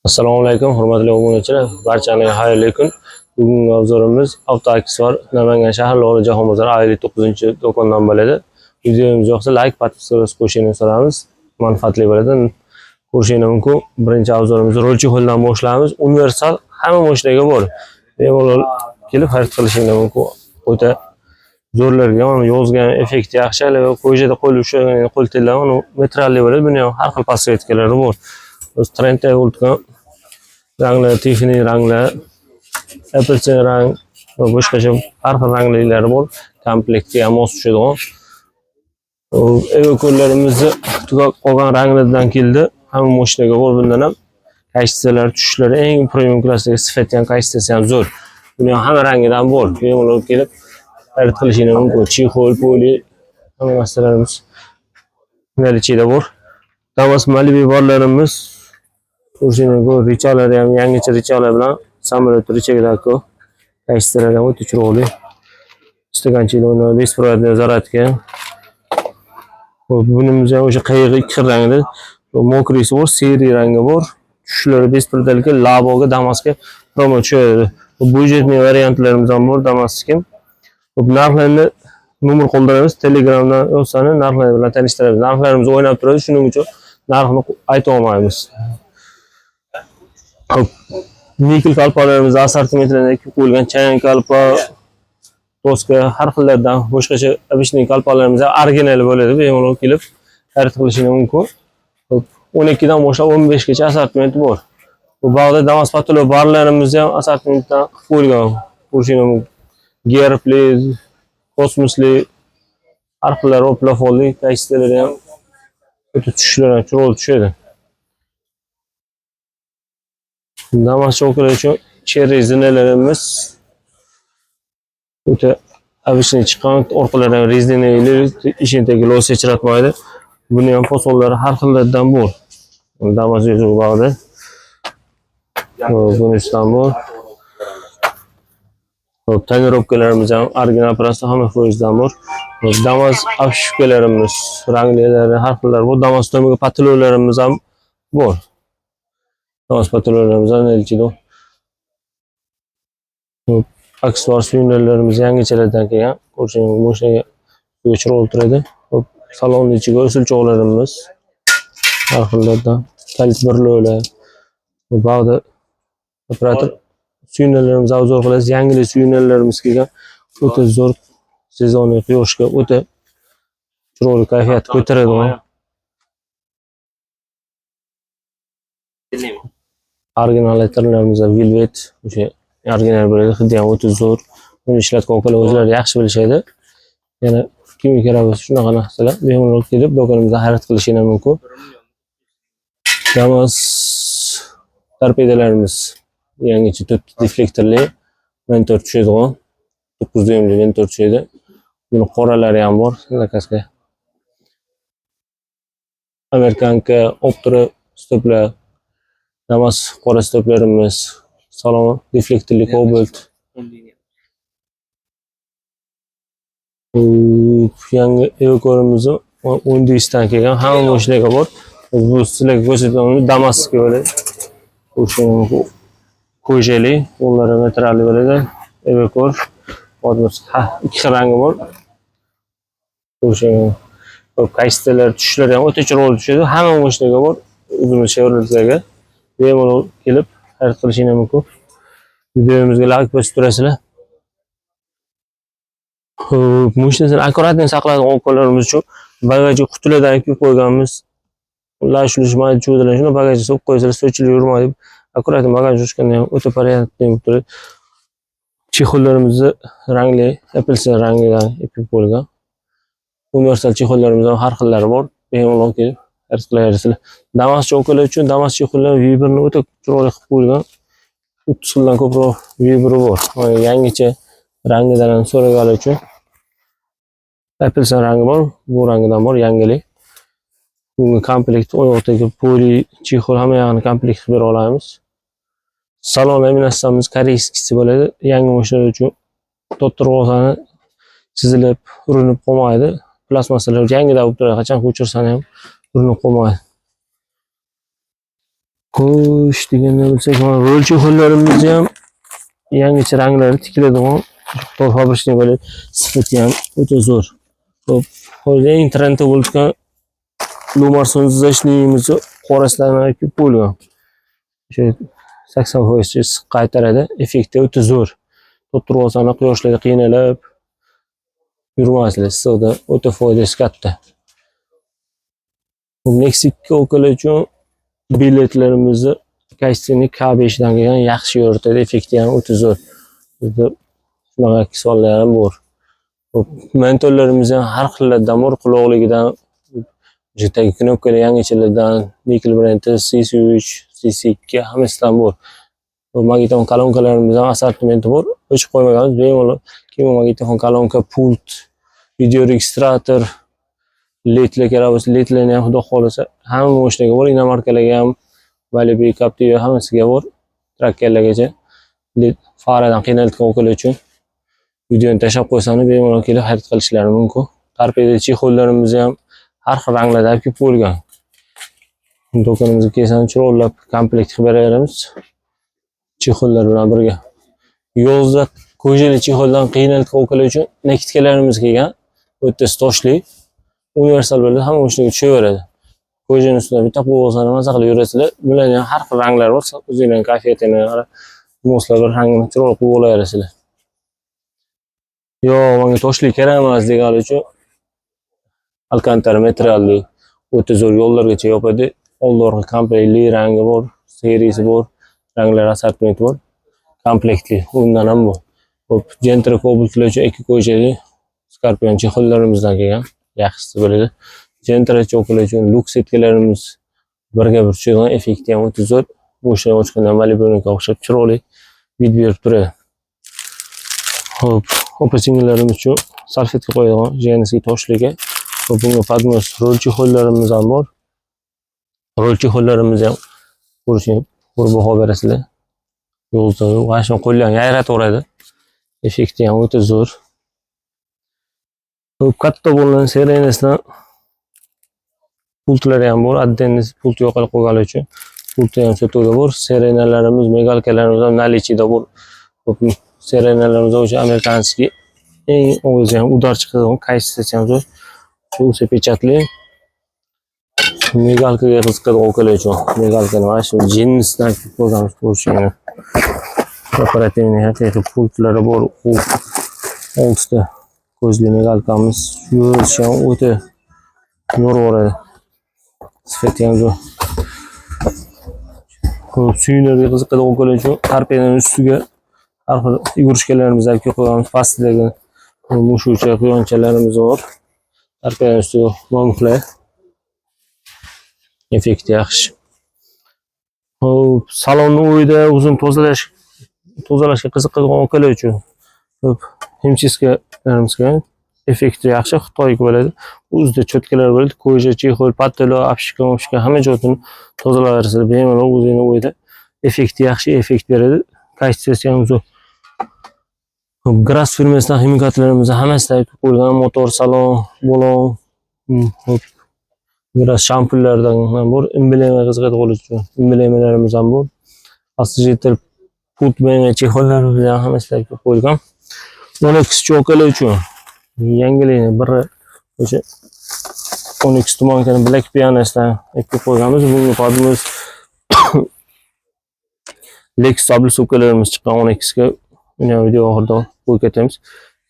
Assalomu alaykum, hurmatli obunachilar. Barchaga xayrli kun. Bugungi obzorimiz avtoaksessuar Namangan shahar Lo'li Jahon bozori ayli 9-do'kondan bo'ladi. Videomiz yoqsa like, podpiska qo'shishni so'raymiz. Manfaatli bo'ladi. Ko'rishingiz mumkin. Birinchi obzorimizni rolchi holdan boshlaymiz. Universal hamma mashinaga bor. Bemalol kelib xarid qilishingiz mumkin. O'ta zo'rlarga uni yozgan effekt yaxshi, qo'yjada qo'l ushlagan qo'l tellami metralli bo'ladi. Buni ham har xil podsvetkalari bor. O'z trendga o'tgan ranglar, Tiffany ranglar, Apple rang va boshqacha har xil ranglar bor. Komplektga ham mos tushadigan. Evokollarimizni tugab qolgan ranglardan keldi. Hamma mashinaga bor bundan ham. Kaysisalar tushishlari eng premium klassdagi sifati ham kaysisi ham zo'r. Buni ham hamma rangidan bor. Bemalol kelib xarid qilishingiz mumkin. Chexol, poli hamma narsalarimiz bunlar ichida bor. Damas Malibu borlarimiz Ko'rishingiz richalar ham yangicha richalar bilan samolyot richagidagi kaysisalar ham o'ta chiroyli. Stakanchilar besprovодный zaryadka. Bunimiz ham o'sha qayig'i ikki xil rangda. Mokrisi bor, seri rangi bor. Tushlari besprovодный Laboga, Damasga promo tushadi. Budjetli variantlarimiz ham bor Damasga. Bu narxlarni nomer qoldiramiz. Telegramdan yozsangiz narxlar bilan tanishtiramiz. Narxlarimiz o'ynab turadi, shuning uchun narxni ayta olmaymiz. Nikel kalpalarimiz assortimentlarida qo'yilgan chang kalpa, toska har xillardan boshqacha обычный kalpalarimiz original bo'ladi. Bemalol kelib xarid qilishingiz mumkin. 12 dan boshlab 15 gacha assortiment bor. Bu bog'da Damas patolo barlarimiz ham assortimentdan qo'yilgan. Ko'rishingiz mumkin. Gearplay, kosmosli har xillar plafonli kaysisalar ham o'ta tushlar chiroyli tushadi. Damas cho'kalar uchun cherry zinalarimiz o'ta обычный chiqqan, orqalaridan rezinali, ishintagi los kechirmaydi. Buni ham posollari har xillardan bor. Damas yozuvi bog'da. Bunisidan bor. Tonirovkalarimiz ham original prosta hamma foizdan bor. Damas afishkalarimiz, ranglilari har xillar bor. Damas to'miga patololarimiz ham bor. Damas patololarimiz ham ichida. Aksessuar suyunlarimiz yangichalardan kelgan. Ko'rishingiz mashinaga chiroyli turadi. Salonning ichiga o'silchoqlarimiz har xillardan kalit birlovlar. Bu bog'da operator suyunlarimiz obzor qilasiz. Yangi suyunlarimiz kelgan. O'ta zo'r sezonniy quyoshga o'ta chiroyli kayfiyat ko'taradigan. Original etirlarimiz velvet o'sha original bo'ladi. Hidi ham o'ta zo'r. Buni ishlatgan okalar o'zlari yaxshi bilishadi. Yana kimga kerak bo'lsa shunaqa narsalar bemalol kelib do'konimizdan xarid qilishingiz mumkin. Damas torpedalarimiz yangicha 4 deflektorli mentor tushadigan 9 dyuymli mentor tushadi. Buni qoralari ham bor. Zakazga. Amerikanka optra stoplar, Damas qora stoplarimiz, salon deflektorli Cobalt. Yangi evokorimizni 10 dan kelgan hamma mashinaga bor. Bu sizlarga ko'rsatgan Damasga bo'ladi. O'sha ko'jali, ular metralli bo'ladi. Evokor ikki xil rangi bor. O'sha kaysisalar tushlari ham o'ta chiroyli tushadi. Hamma mashinaga bor. O'zimiz Chevrolet'larga bemalol kelib xarid qilishingiz mumkin. Videomizga like bosib turasizlar. Mashinani akkuratni saqlaydigan o'qlarimiz uchun bagajga qutilardan yopib qo'yganmiz. Ular shulishmaydi, cho'ziladi. Shuni bagajga solib qo'ysangiz sochilib yurmaydi. Akkuratni bagaj ochganda ham o'ta porядкli turadi. Chexollarimizni rangli, Apple rangidan yopib qo'yilgan. Universal chexollarimiz ham har xillari bor. Bemalol kelib xarid qilasizlar. Damas cho'kalar uchun Damas chexollar vibrni o'ta chiroyli qilib qo'yilgan. 30 xildan ko'proq vibri bor. Yangicha rangidan ham so'raganlar uchun Apple rangi bor, bu rangidan bor, yangilik. Bunga komplekt oyoqdagi poli, chexol hamma yoqni komplekt qilib bera olamiz. Salon laminatsiyamiz koreyskisi bo'ladi. Yangi mashinalar uchun tottirg'osani chizilib, urinib qolmaydi. Plastmassalar yangida bo'lib turadi. Qachon ko'chirsang ham urinib qolmaydi. Xo'sh, deganda bilsak, mana rol chexollarimiz ham yangicha ranglari tikiladigan to'g'ri fabrikasiy böyle sifati ham o'ta zo'r. Xo'p, hozir eng trendda bo'lgan Lumarson zashligimiz qoraslarni olib bo'lgan. O'sha 80% qaytaradi, effekti o'ta zo'r. To'g'ri olsani quyoshlarda qiynalib yurmaslik, issiqda o'ta foydasi katta. Meksika okoli uchun biletlarimizni Kaysenni K5 dan kelgan yaxshi yoritadi, effekti ham o'ta zo'r. Bizda shunaqa aksiyonlar ham bor. Mentollarimiz ham har xillaridan bor, quloqligidan, jetagi knopkalar yangichalardan, Nickel brendi CC3, CC2 hammasidan bor. Magnitofon kolonkalarimiz ham assortimenti bor. O'chib qo'ymaganmiz, bemalol kim magnitofon kolonka, pult, video registrator, ledlar kerak bo'lsa, ledlarni ham xudo xolasa hamma moshinaga bor, inomarkalarga ham, Malibu, Captiva hammasiga bor, trakkerlargacha. Led faradan qiynalgan o'qili uchun videoni tashlab qo'ysani bemalol kelib xarid qilishlari mumkin. Torpeda chexollarimiz ham har xil ranglarda olib bo'lgan. Do'konimizga kelsani chiroqlab komplekt qilib beramiz. Chexollar bilan birga. Yozda ko'jali chexoldan qiynalgan o'qili uchun nakitkalarimiz kelgan. O'ta toshli, universal bo'ladi, hamma mashinaga tushaveradi. Ko'jani ustida bitta qo'g'ozani maza qilib yurasizlar. Bularning ham har xil ranglar bor. O'zingizning kayfiyatini qarab, moslar bir rangini chiroq qilib olasizlar. Yo, menga toshli kerak emas degan uchun alkantara materialli o'ta zo'r yo'llargacha yopadi. Old-orqa komplektli rangi bor, seriyasi bor, ranglar assortimenti bor. Komplektli, undan ham bor. Hop, Gentra Cobaltlar uchun ikki ko'jali Scorpion chexollarimizdan kelgan. Yaxshisi bo'ladi. Gentra chexollar uchun Lux setkalarimiz birga bir tushadigan, effekti ham o'ta zo'r. Moshina ochgandan Malibu'ga o'xshab chiroyli vid berib turadi. Hop, opa-singillarimiz uchun salfetka qo'yadigan jeniskiy toshliga. Bunga Padmos rol chexollarimiz ham bor. Rol chexollarimiz ham ko'rishing, ko'rib baho berasizlar. Yo'lda vashni qo'llarni yayrataveradi. Effekti ham o'ta zo'r. Hop, katta bo'lgan serenasidan pultlari ham bor. Addenni pult yo'qolib qolgani uchun pulti ham sotuvda bor. Serenalarimiz, megalkalarimiz ham nalichida bor. Hop, serenalarimiz o'sha amerikanskiy eng o'zi ham udar chiqadigan kaysisi ham zo'r. Shu pechatli megalkaga qiziqadigan o'qili uchun megalkani mana shu jinsdan ko'ramiz ko'rishingni. Operativniy haqiqiy pultlari bor. U oltita ko'zli megalkamiz yurishi ham o'ta zo'r. Sifati ham zo'r. Ko'p suyunarga qiziqadigan o'qili uchun torpedaning ustiga har xil yugurishkalarimizni olib qo'yamiz. Pastdagi mushuvcha quyonchalarimiz bor. Torpedaning ustiga momxlar. Effekti yaxshi. Hop, salonni o'yida uzun tozalashga qiziqadigan o'qili uchun hop, himchiskalarimiz effekti yaxshi, Xitoyga bo'ladi. O'zida cho'tkalar bo'ladi. Koja, chexol, patelo, apshika hamma joyini tozalaversiz. Bemalol o'zini o'yida effekti yaxshi, effekt beradi. Kayfiyati ham zo'r. Gras firmasidan ximikatlarimiz hammasida qo'yilgan, motor, salon, bolon, hop, Gras shampunlardan ham bor. Emblema qiziqadigan uchun emblemalarimiz ham bor. Assejeter pult bilan chexollarimiz ham hammasida qo'yilgan. 12 cho'qili uchun yangilikni biri o'sha 12 tumankani Black Pianasidan ekib qo'yganmiz. Bunga Padmos Lex sablusukalarimiz chiqqan 12 ga uni video oxirida qo'yib ketamiz.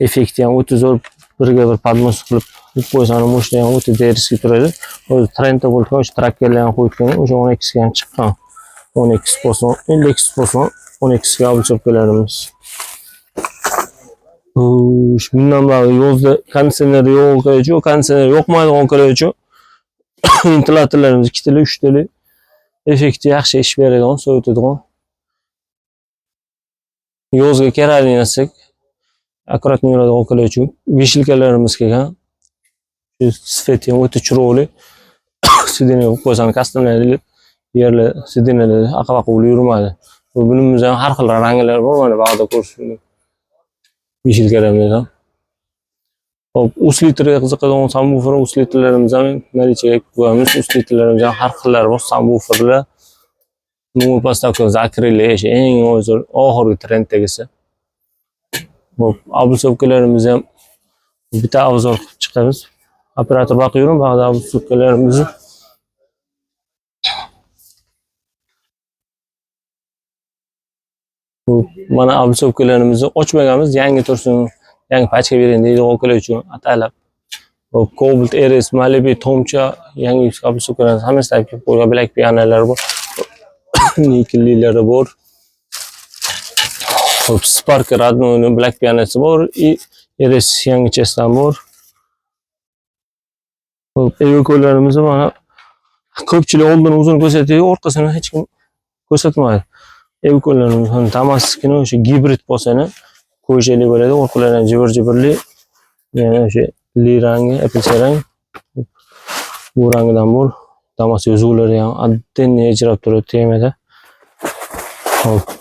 Effekti ham o'ta zo'r. Birga bir Padmos qilib qo'ysani moshina ham o'ta deriski turadi. O'zi trendda bo'lgan o'sha trakkerlarni qo'ygan, o'sha 12 ga ham chiqqan. 12 bo'lsin, Lex bo'lsin, 12 ga olib chiqib kelarmiz. Bundan bari yozda konditsioner yo'q, konditsioner yo'qmaydigan o'qili uchun ventilatorlarimiz 2 tili, 3 tili effekti yaxshi ish beradigan, sovutadigan. Yozga kerakli narsa akkuratni yuradigan o'qili uchun vishilkalarimiz kelgan. Sifati ham o'ta chiroyli. Sidini qo'ysan kastamlanib yerlar sidinlar aqabaqa bo'lib yurmaydi. Bunimizda ham har xil ranglar bor, mana bu yerda ko'rishingiz. Vishilkalarimiz ham. Hop, uslitrga qiziqadigan subwoofer uslitrlarimiz ham nalichaga qo'yamiz. Uslitrlarimiz ham har xillari bor, subwooferlar. Bunga postavka zakryli eng hozir oxirgi trenddagisi. Hop, obusovkalarimiz ham bitta obzor qilib chiqamiz. Operator boqyurim, ba'zi obusovkalarimizni. Mana obusovkalarimizni ochmaganmiz, yangi tursin, yangi pachka bering deydi o'qlar uchun atalab. Hop, Cobalt RS, Malibu, Tomcha, yangi obusovkalarimiz hammasi kelib qo'ygan, Black Pianolar bor. Nikellilari bor. Hop, Spark Radno'ning Black Pianosi bor, RS yangichasidan bor. Hop, Evo'kolarimiz mana ko'pchilik oldin uzun ko'rsatadi, orqasini hech kim ko'rsatmaydi. Evo'kolarimiz ham Damas'kini o'sha gibrid bo'lsani qo'yishali bo'ladi, orqalari jibir-jibirli. Yana o'sha li rangi, apelsin rang. Bu rangdan bor. Damas yozuvlari ham adden ajrab turadi temada. Hop,